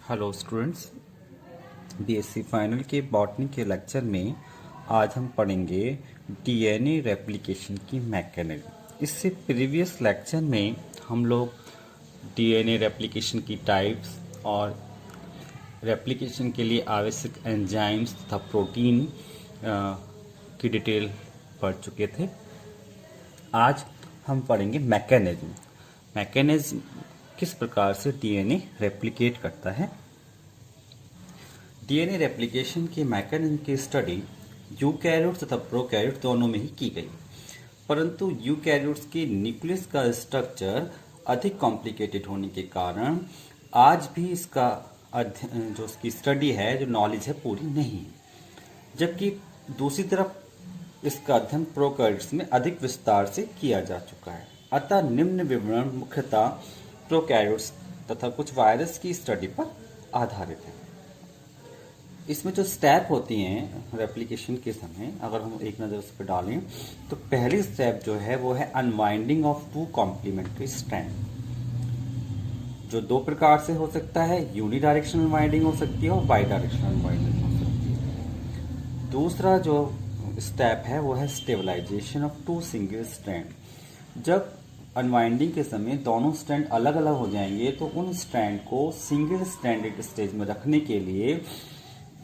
Hello students, BSc final के botany के lecture में आज हम पढ़ेंगे डीएनए रेप्लिकेशन की मैकेनिज्म। इससे प्रीवियस लेक्चर में हम लोग डीएनए रेप्लिकेशन की टाइप्स और रेप्लिकेशन के लिए आवश्यक एंजाइम्स तथा प्रोटीन की डिटेल पढ़ चुके थे। आज हम पढ़ेंगे मैकेनिज्म किस प्रकार से डीएनए रेप्लिकेट करता है। डीएनए रेप्लिकेशन के मैकेनिज्म की स्टडी यूकैरियोट्स तथा प्रोकैरियोट्स दोनों में ही की गई, परंतु यूकैरियोट्स के न्यूक्लियस का स्ट्रक्चर अधिक कॉम्प्लिकेटेड होने के कारण आज भी इसका जो उसकी स्टडी है, जो नॉलेज है, पूरी नहीं है। जबकि दूसरी तरफ इसका अध्ययन प्रोकैरियोट्स में अधिक विस्तार से किया जा चुका है। अतः निम्न विवरण मुख्यतः प्रोकैरियोट्स तथा कुछ वायरस की स्टडी पर आधारित है। इसमें जो स्टेप होती हैं रेप्लिकेशन के समय, अगर हम एक नज़र उस पर डालें तो पहली स्टेप जो है वो है unwinding of two complementary strand, जो दो प्रकार से हो सकता है। यूनिडायरेक्शनल वाइंडिंग हो सकती है और बाई डायरेक्शनल वाइंडिंग हो सकती है। दूसरा जो स्टेप है वो है stabilization of two single strand. जब अनवाइंडिंग के समय दोनों स्ट्रैंड अलग अलग हो जाएंगे तो उन स्ट्रैंड को सिंगल स्ट्रैंडेड स्टेज में रखने के लिए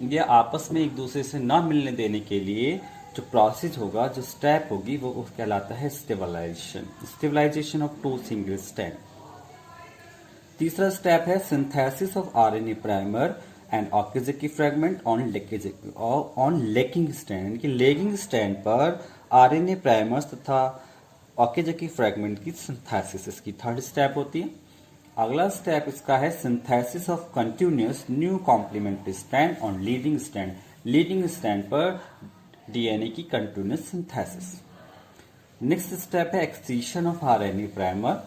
या आपस में एक दूसरे से ना मिलने देने के लिए जो प्रोसेस होगा, जो स्टेप होगी, वो कहलाता है stabilization of two single strand. तीसरा स्टेप है synthesis of RNA primer and oxygen fragment on lagging strand, कि लेगिंग स्ट्रैंड पर आरएनए प्राइमर्स तथा ऑक्सीजन फ्रेगमेंट की सिंथेसिस इसकी थर्ड स्टेप होती है। अगला स्टेप इसका है synthesis of continuous new complementary strand on leading strand पर डीएनए की कंटिन्यूअस सिंथेसिस। नेक्स्ट स्टेप है एक्सट्रीशन ऑफ आरएनए प्राइमर,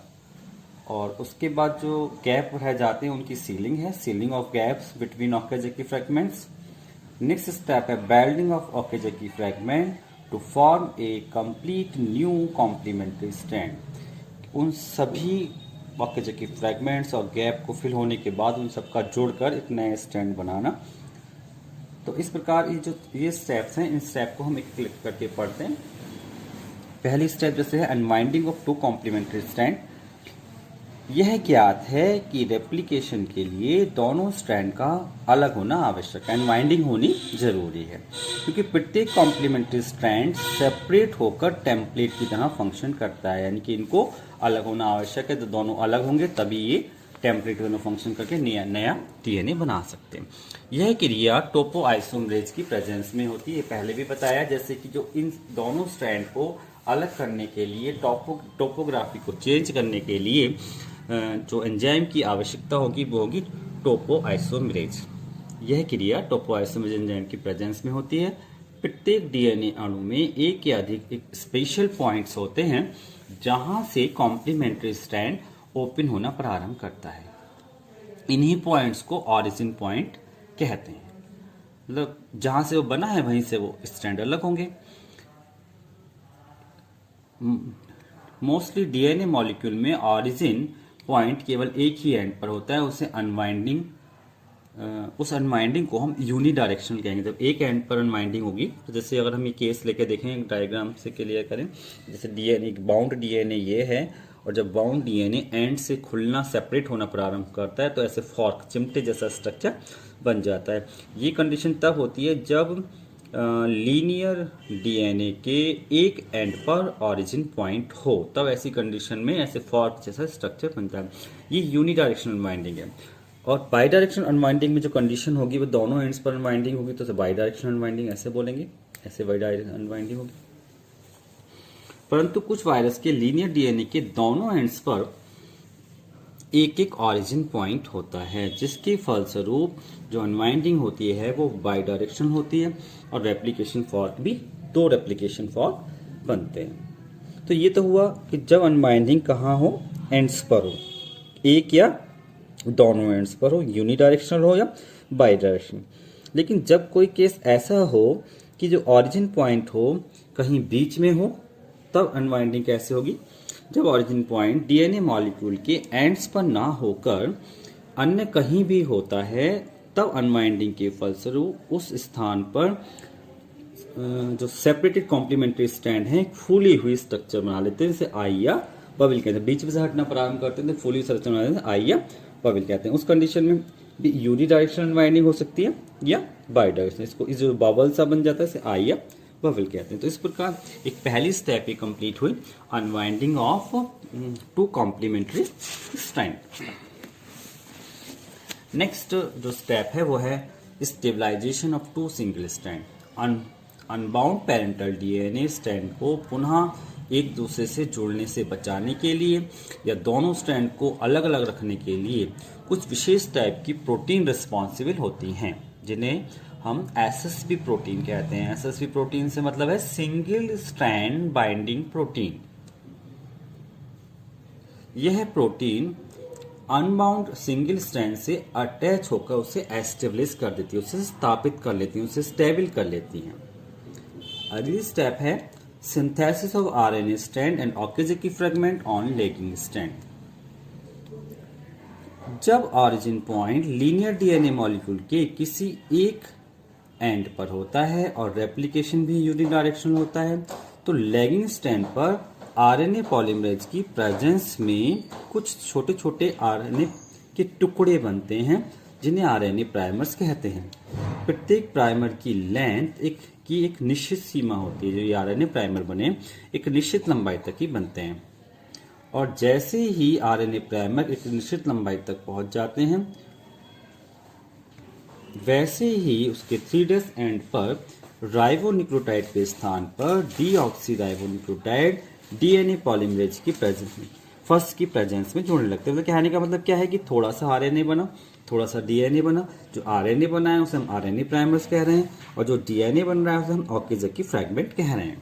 और उसके बाद जो गैप रह जाते हैं उनकी sealing of gaps between oxygen fragments. Next step है welding of oxygen fragment to form a complete new complementary strand. उन सभी ऑक्सीजन की फ्रेगमेंट्स और गैप को फिल होने के बाद उन सबका जोड़कर एक नया स्ट्रैंड बनाना। तो इस प्रकार ये स्टेप्स हैं, इन स्टेप को हम एक क्लिक करके पढ़ते हैं। पहली स्टेप जैसे है unwinding of two complementary strand. यह ज्ञात है कि रेप्लिकेशन के लिए दोनों स्ट्रैंड का अलग होना आवश्यक है, अनवाइंडिंग होनी जरूरी है, क्योंकि प्रत्येक कॉम्प्लीमेंट्री स्ट्रैंड सेपरेट होकर टेम्पलेट की तरह फंक्शन करता है, यानी कि इनको अलग होना आवश्यक है। तो दोनों अलग होंगे तभी ये टेम्पलेट की तरह फंक्शन करके नया डीएनए बना सकते हैं। यह क्रिया टोपोआइसोमरेज की प्रेजेंस में होती है। पहले भी बताया जैसे कि जो इन दोनों स्ट्रैंड को अलग करने के लिए, टोपोग्राफी को चेंज करने के लिए जो एंजाइम की आवश्यकता होगी वो होगी टोपोआइसोमरेज। यह क्रिया टोपोआइसोमरेज एंजाइम की प्रेजेंस में होती है। प्रत्येक डीएनए अणु में एक या अधिक स्पेशल पॉइंट्स होते हैं जहां से कॉम्प्लीमेंट्री स्ट्रैंड ओपन होना प्रारंभ करता है। इन्हीं पॉइंट्स को ऑरिजिन पॉइंट कहते हैं, मतलब जहां से वो बना है वहीं से वो स्ट्रैंड अलग होंगे। मोस्टली डीएनए मॉलिक्यूल में ऑरिजिन पॉइंट केवल एक ही एंड पर होता है। उस अनवाइंडिंग को हम यूनिडायरेक्शनल कहेंगे। जब एक एंड पर अनवाइंडिंग होगी, तो जैसे अगर हम ये केस लेके देखें, एक डायग्राम से क्लियर करें, जैसे डीएनए बाउंड डीएनए ये है, और जब बाउंड डीएनए एंड से खुलना, सेपरेट होना प्रारंभ करता है तो ऐसे फॉर्क, चिमटे जैसा स्ट्रक्चर बन जाता है। ये कंडीशन तब होती है जब लीनियर डीएनए के एक एंड पर ऑरिजिन पॉइंट हो, तब ऐसी कंडीशन में ऐसे फॉर्क जैसा स्ट्रक्चर बनता है। ये यूनिडायरेक्शनल अनवाइंडिंग है। और बाई डायरेक्शनल अनवाइंडिंग में जो कंडीशन होगी वो दोनों एंड्स पर अनवाइंडिंग होगी, तो बाई डायरेक्शनल अनवाइंडिंग ऐसे बोलेंगे, ऐसे बाई डायरेक्शनल अनवाइंडिंग होगी। परंतु कुछ वायरस के लीनियर डीएनए के दोनों एंड्स पर एक एक ऑरिजिन पॉइंट होता है, जिसके फलस्वरूप जो अनवाइंडिंग होती है वो बाई डायरेक्शनल होती है, और रेप्लिकेशन फॉर्क भी दो रेप्लिकेशन फॉर्क बनते हैं। तो ये तो हुआ कि जब अनवाइंडिंग कहाँ हो, एंड्स पर हो, एक या दोनों एंड्स पर हो, यूनिडायरेक्शनल हो या बाई डायरेक्शनल। लेकिन जब कोई केस ऐसा हो कि जो ऑरिजिन पॉइंट हो कहीं बीच में हो, तब अनवाइंडिंग कैसे होगी? जब ऑरिजिन पॉइंट डीएनए मॉलिक्यूल के एंड्स पर ना होकर अन्य कहीं भी होता है तब अनवाइंडिंग के फलस्वरूप उस स्थान पर जो सेपरेटेड कॉम्प्लीमेंट्री स्टैंड है फूली हुई स्ट्रक्चर बना लेते हैं, जैसे आई या बबल कहते हैं। बीच में से हटना प्रारंभ करते हैं तो फूली स्ट्रक्चर बना लेते हैं, आई या बबल कहते हैं। उस कंडीशन में भी यूनी डायरेक्शनल अनवाइंडिंग हो सकती है या बाई डायरेक्शनल। इसको इस जो बबल सा बन जाता है इसे आई या बबल कहते हैं। तो इस प्रकार एक पहली स्टेप ये कंप्लीट हुई, unwinding of two complementary strand. Next जो स्टेप है वो है stabilization of two single strand. Unbound parental DNA strand को पुनः एक दूसरे से जुड़ने से बचाने के लिए या दोनों स्ट्रैंड को अलग अलग रखने के लिए कुछ विशेष टाइप की प्रोटीन रिस्पॉन्सिबल होती हैं, जिन्हें हम एसएसपी प्रोटीन कहते हैं। एसएसपी प्रोटीन से मतलब है सिंगल स्ट्रैंड बाइंडिंग प्रोटीन। यह प्रोटीन अनबाउंड सिंगल स्ट्रैंड से अटैच होकर उसे एस्टेब्लिश कर देती है, उसे स्थापित कर लेती है, उसे स्टेबल कर लेती हैं। अगली स्टेप है synthesis of RNA strand and oxygen fragment on lagging strand. जब origin point linear DNA molecule के किसी एक एंड पर होता है और रेप्लिकेशन भी यूनिडायरेक्शनल होता है, तो लैगिंग स्ट्रैंड पर आरएनए पॉलीमरेज की प्रेजेंस में कुछ छोटे छोटे आरएनए के टुकड़े बनते हैं, जिन्हें आरएनए प्राइमर्स कहते हैं। प्रत्येक प्राइमर की लेंथ एक निश्चित सीमा होती है। जो ये आरएनए प्राइमर बने एक निश्चित लंबाई तक ही बनते हैं, और जैसे ही आरएनए प्राइमर एक निश्चित लंबाई तक पहुंच जाते हैं, वैसे ही उसके 3' एंड पर राइबोन्यूक्लियोटाइड के स्थान पर डीऑक्सीराइबोन्यूक्लियोटाइड डीएनए पॉलीमरेज की प्रेजेंस में फर्स्ट की प्रेजेंस में जुड़ने लगते हैं। तो कहने का मतलब क्या है कि थोड़ा सा आरएनए बना, थोड़ा सा डीएनए बना। जो आरएनए बना है उसे हम आरएनए प्राइमर्स कह रहे हैं, और जो डीएनए बन रहा है उसे हम ऑक्सीजन की फ्रैगमेंट कह रहे हैं।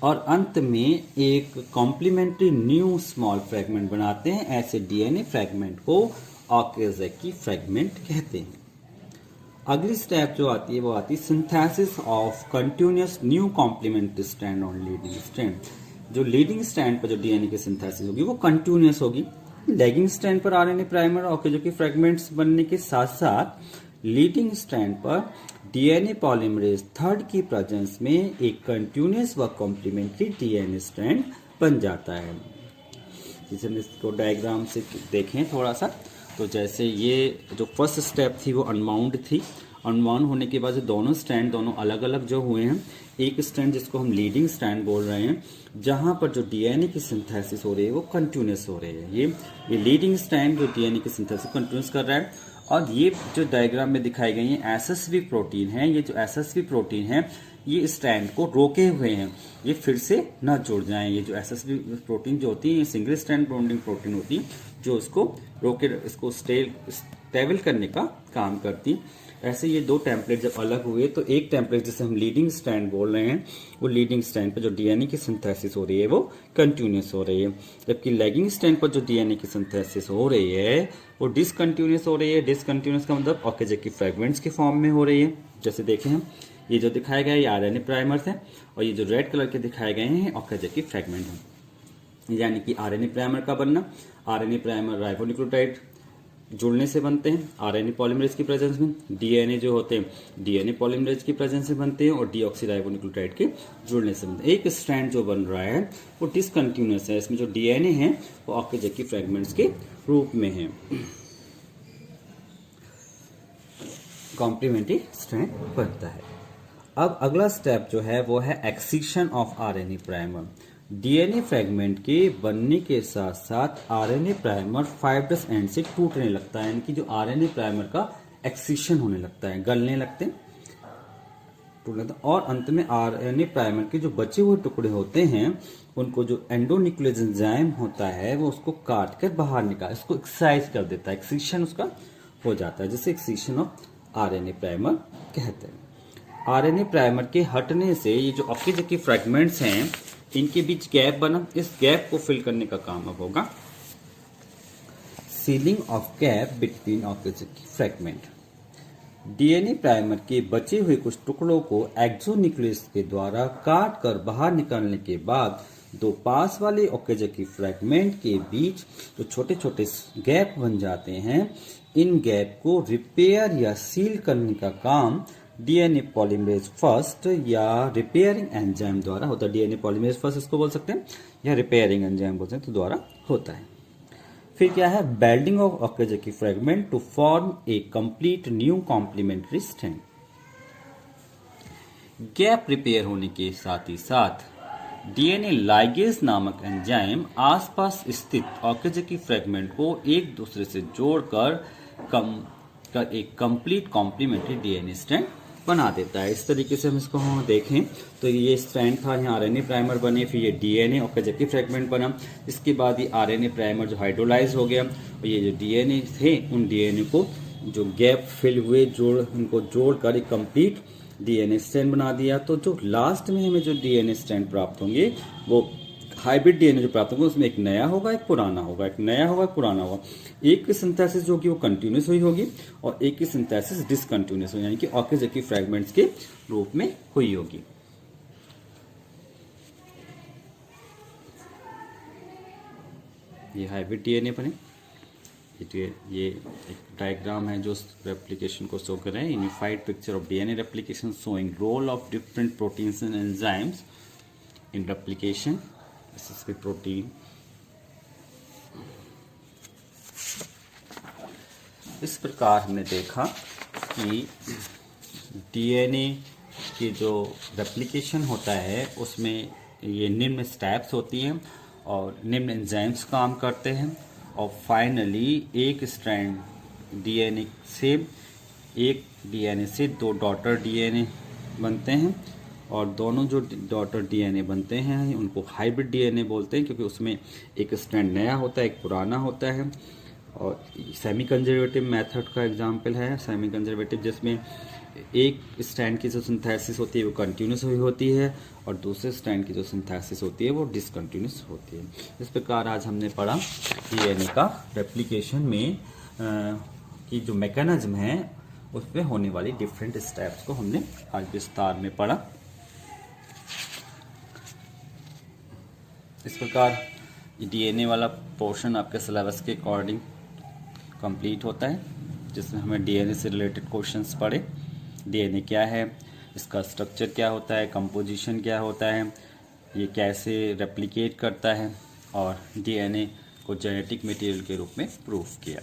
और अंत में एक कॉम्प्लीमेंट्री न्यू स्मॉल फ्रैगमेंट बनाते हैं। ऐसे डीएनए फ्रैगमेंट को ऑक्सीजन की फ्रैगमेंट कहते हैं। अगली स्टेप जो आती है वो आती है synthesis of continuous new complementary strand on leading strand. जो लीडिंग स्ट्रैंड पर जो डीएनए की सिंथेसिस होगी वो कंटिन्यूअस होगी। लैगिंग स्ट्रैंड पर आरएनए प्राइमर और ऑक्सीजन की फ्रैगमेंट्स बनने के साथ साथ लीडिंग स्ट्रैंड पर डीएनए पॉलीमरेज थर्ड की प्रेजेंस में एक कंटिन्यूअस व कॉम्प्लीमेंट्री डीएनए स्ट्रैंड बन जाता है। जैसे हम इसको डायग्राम से देखें थोड़ा सा, तो जैसे ये जो फर्स्ट स्टेप थी वो अनबाउंड थी। अनबाउंड होने के बाद दोनों स्ट्रैंड दोनों अलग अलग जो हुए हैं, एक स्ट्रैंड जिसको हम लीडिंग स्ट्रैंड बोल रहे हैं, जहां पर जो डीएनए की सिंथेसिस हो रही है वो कंटिन्यूअस हो रही है। ये लीडिंग स्ट्रैंड जो डीएनए की सिंथेसिस कंटिन्यूअस कर रहा है। और ये जो डायग्राम में दिखाई गई है एसएसवी प्रोटीन है, ये जो एसएसवी प्रोटीन है ये स्ट्रैंड को रोके हुए हैं, ये फिर से न जुड़ जाएं। ये जो एसएसवी प्रोटीन जो होती है ये सिंगल स्ट्रैंड बॉन्डिंग प्रोटीन होती है, जो इसको रोके इसको स्टेबल करने का काम करती है। ऐसे ये दो टेम्पलेट जब अलग हुए तो एक टेम्पलेट जिसे हम लीडिंग स्ट्रैंड बोल रहे हैं, वो लीडिंग स्ट्रैंड पर जो डीएनए की सिंथेसिस हो रही है वो कंटिन्यूअस हो रही है, जबकि लैगिंग स्ट्रैंड पर जो डीएनए की सिंथेसिस हो रही है वो डिसकंटिन्यूअस हो रही है। डिसकंटिन्यूअस का मतलब ऑक्सीजन की फ्रैगमेंट्स के फॉर्म में हो रही है। जैसे देखें हम, ये जो दिखाए गए ये आरएनए प्राइमर्स हैं, और ये जो रेड कलर के दिखाए गए हैं ऑक्सीजन की फ्रैगमेंट हैं। यानी कि आरएनए प्राइमर का बनना, आरएनए प्राइमर राइबोन्यूक्लियोटाइड जुड़ने से बनते हैं आरएनए पॉलीमरेज की प्रेजेंस में। डीएनए जो होते हैं डीएनए पॉलीमरेज की प्रेजेंस से बनते हैं, और डीऑक्सीराइबोन्यूक्लियोटाइड के जुड़ने से बनते हैं। एक स्ट्रैंड जो बन रहा है वो डिसकंटिन्यूअस है, इसमें जो डीएनए है वो ऑक्सीजन की फ्रैगमेंट्स के रूप में है। कॉम्प्लीमेंट्री स्ट्रैंड बनता है। अब अगला स्टेप जो है वो है excision of RNA primer. DNA fragment के बनने के साथ साथ आरएनए प्राइमर फाइब्रस एंड से टूटने लगता है, यानी कि जो आरएनए प्राइमर का एक्सीशन होने लगता है, गलने लगते हैं, टूटने लगता है। और अंत में आरएनए प्राइमर के जो बचे हुए टुकड़े होते हैं उनको जो एंडोन्यूक्लियस एंजाइम होता है वो उसको काट कर बाहर निकाल, इसको एक्साइज कर देता है, एक्सीशन उसका हो जाता है, जिसे एक्सीशन ऑफ आरएनए प्राइमर कहते हैं। आरएनए प्राइमर के हटने से ये जो ऑक्सीजन की फ्रैगमेंट्स हैं इनके बीच गैप बना, इस गैप को फिल करने का काम अब होगा ceiling of gap between oxygen की फ्रैगमेंट। डीएनए प्राइमर के बचे हुए कुछ टुकड़ों को एक्सोन्यूक्लियस के द्वारा काट कर बाहर निकालने के बाद दो पास वाले ओकेज़की फ्रैगमेंट के बीच जो छोटे छोटे गैप बन जाते हैं, इन गैप को रिपेयर या सील करने का काम डीएनए पॉलीमरेज फर्स्ट या रिपेयरिंग एंजाइम द्वारा होता है। डीएनए पॉलीमरेज फर्स्ट इसको बोल सकते हैं या रिपेयरिंग एंजाइम बोलते हैं, तो द्वारा होता है। फिर क्या है, welding of Okazaki fragment to form a complete new complementary strand. Gap repair होने के साथ ही साथ डीएनए लाइगेज नामक एंजाइम आसपास स्थित ओकेज़की फ्रैगमेंट को एक दूसरे से जोड़कर एक कंप्लीट कॉम्प्लीमेंट्री डीएनए स्ट्रैंड बना देता है। इस तरीके से हम इसको देखें तो ये स्ट्रैंड था, यहाँ आरएनए प्राइमर बने, फिर ये डीएनए ओकेज़की फ्रैगमेंट बना, इसके बाद ये आरएनए प्राइमर जो हाइड्रोलाइज हो गया, और ये जो डीएनए थे उन डीएनए को जो गैप फिल हुए उनको जोड़कर एक कंप्लीट डीएनए स्ट्रैंड बना दिया। तो जो लास्ट में हमें जो डीएनए स्ट्रैंड प्राप्त होंगे वो हाइब्रिड डीएनए जो प्राप्त होगा उसमें एक नया होगा, एक पुराना होगा, एक नया होगा, एक पुराना होगा। एक की सिंथेसिस जो होगी वो कंटिन्यूस हुई होगी और एक की सिंथेसिस डिसकंटिन्यूस होगी, यानी कि ओकेज़की फ्रैगमेंट्स के रूप में हुई होगी। ये हाइब्रिड डीएनए बने। ये एक डायग्राम है जो रेप्लिकेशन को शो कर रहे हैं। Unified picture of DNA replication showing role of different proteins and enzymes in replication. This is the protein. इस प्रकार हमने देखा कि डीएनए की जो रेप्लिकेशन होता है उसमें ये निम्न स्टेप्स होती हैं और निम्न एंजाइम्स काम करते हैं, और फाइनली एक स्ट्रैंड डीएनए से दो डॉटर डीएनए बनते हैं, और दोनों जो डॉटर डीएनए बनते हैं उनको हाइब्रिड डीएनए बोलते हैं, क्योंकि उसमें एक स्ट्रैंड नया होता है, एक पुराना होता है। और सेमी कंजर्वेटिव मेथड का एग्जांपल है सेमी कंजर्वेटिव, जिसमें एक स्ट्रैंड की जो सिंथेसिस होती है वो कंटिन्यूस हुई होती है और दूसरे स्ट्रैंड की जो सिंथेसिस होती है वो डिसकंटिन्यूस होती है। इस प्रकार आज हमने पढ़ा डीएनए का रेप्लिकेशन में की जो मैकेनिज्म है उसमें होने वाली डिफरेंट स्टेप्स को हमने आज विस्तार में पढ़ा। इस प्रकार डीएनए वाला पोर्शन आपके सिलेबस के अकॉर्डिंग कंप्लीट होता है, जिसमें हमें डीएनए से रिलेटेड क्वेश्चंस पढ़े। डीएनए क्या है, इसका स्ट्रक्चर क्या होता है, कंपोजिशन क्या होता है, ये कैसे रेप्लिकेट करता है, और डीएनए को जेनेटिक मटेरियल के रूप में प्रूफ किया।